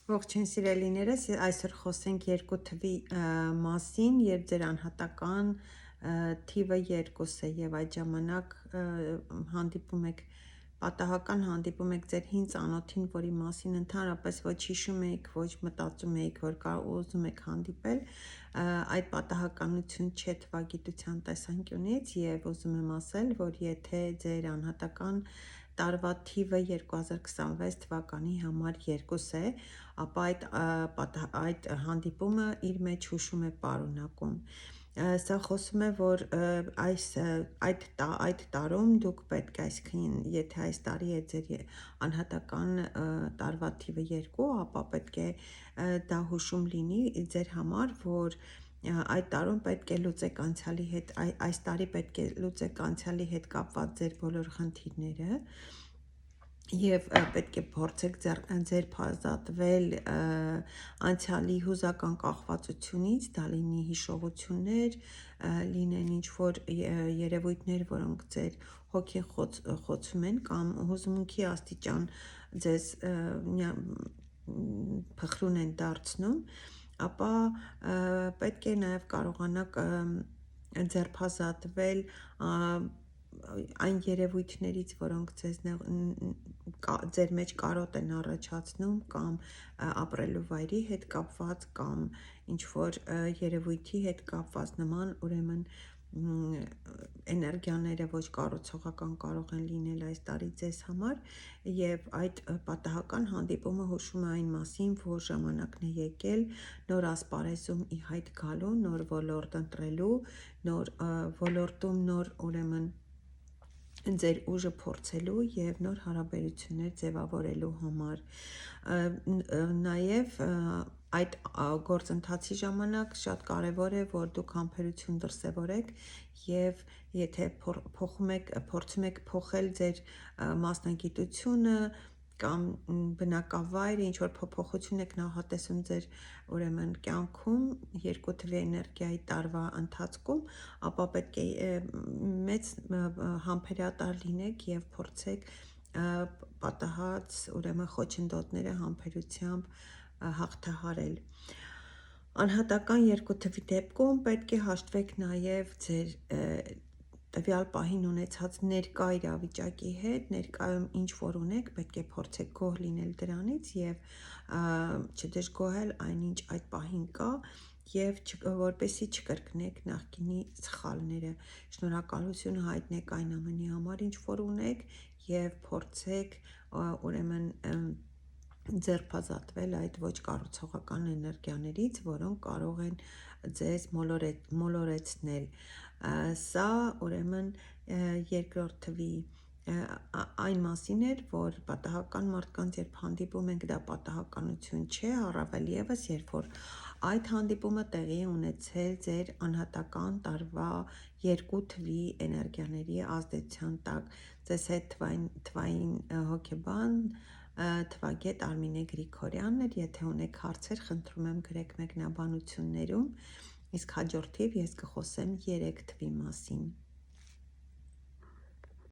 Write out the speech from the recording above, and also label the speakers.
Speaker 1: Ողջույն սիրելիներս, այսօր խոսենք երկու թվի մասին, երբ ձեր անհատական թիվը 2 է եւ այդ ժամանակ հանդիպում եք պատահական հանդիպում եք ձեր հին ծանոթին, որի մասին ընդհանրապես ոչ հիշում եք, ոչ մտածում եք, որ ուզում եք հանդիպել, այդ պատահականություն չէ թվագիտության տեսանկյունից եւ ուզում եմ ասել, որ եթե ձեր անհատական տարվա թիվը 2026 թվականի համար 2 է, ապա այդ հանդիպումը իր մեջ հուշում է պարունակում։ Սա խոսում է, որ այդ տարում դուք պետք է, այսինքն եթե այս տարի է ձեր անհատական տարվա թիվը 2, ապա պետք է դա հուշում լինի ձեր համար, որ այդ տարում պետք է լուծեք անցյալի հետ, այս տարի պետք է լուծեք անցյալի հետ կապված ձեր բոլոր խնդիրները և պետք է փորձեք ձերբազատվել անցյալի հուզական կախվածությունից, դա լինի հիշողություններ, լինեն ինչ-որ երևույթներ, որոնք ձեր հոգին խոցում են կամ հուզմունքի աստիճան ձեզ փխրուն են դարձնում, ապա պետք է նաև կարողանաք ձերբազատվել այն երևույթներից, որոնք ձեր մեջ կարոտ են առաջացնում կամ ապրելու վայրի հետ կապված կամ ինչ-որ երևույթի հետ կապված նման, ուրեմն էներգիաները ոչ կառուցողական կարող են լինել այս տարի ձեզ համար և այդ պատահական հանդիպումը հուշում է այն մասին, որ ժամանակն է եկել նոր ասպարեզում ի հայտ գալու, նոր ոլորտ ընտրելու, նոր ոլորտում նոր ուրեմն ձեր ուժը փորձելու և նոր հարաբերություններ ձևավորելու համար։ Նաև այդ գործընթացի ժամանակ շատ կարևոր է, որ դուք համբերություն դրսևորեք և եթե փորձում եք փոխել ձեր մասնագիտությունը կամ բնակավայրը, ինչ-որ փոփոխություն եք նախատեսում ձեր ուրեմն կյանքում 2 թվի էներգիայի տարվա ընթացքում, ապա պետք է մեծ համբերատար լինեք և փորձեք պատահած ուրեմն խոչընդոտները համբերությամբ հաղթահարել։ Անհատական 2 թվի դեպքում պետք է հաշտվեք նաև ձեր տվյալ պահին ունեցած ներկա իրավիճակի հետ, ներկայում ինչ որ ունեք, պետք է փորձեք գոհ լինել դրանից և չդժգոհել այնինչ այդ պահին կա և որպեսզի չկրկնեք նախկինի սխալները։ Շնորհակալություն հայտնեք այն ամենի համար, ինչ որ ունեք և փորձեք ուրեմն ձերբազատվել այդ ոչ կառուցողական էներգիաներից, որոնք կարող են ձեզ մոլորեցնել։ Սա ուրեմն 2-րդ թվի այն մասին էր, որ պատահական մարդկանց երբ հանդիպում ենք, դա պատահականություն չէ, առավել ևս, երբ որ այդ հանդիպումը տեղի է ունեցել ձեր անհատական տարվա 2 թվի էներգիաների ազդեցության տակ։ Ձեզ հետ թվային հոգեբան թվագետ Արմինե Գրիգորյանն էր, եթե ունեք հարցեր, խնդրում եմ գրեք մեկնաբանություններում, իսկ հաջորդիվ ես կխոսեմ 3 թվի մասին։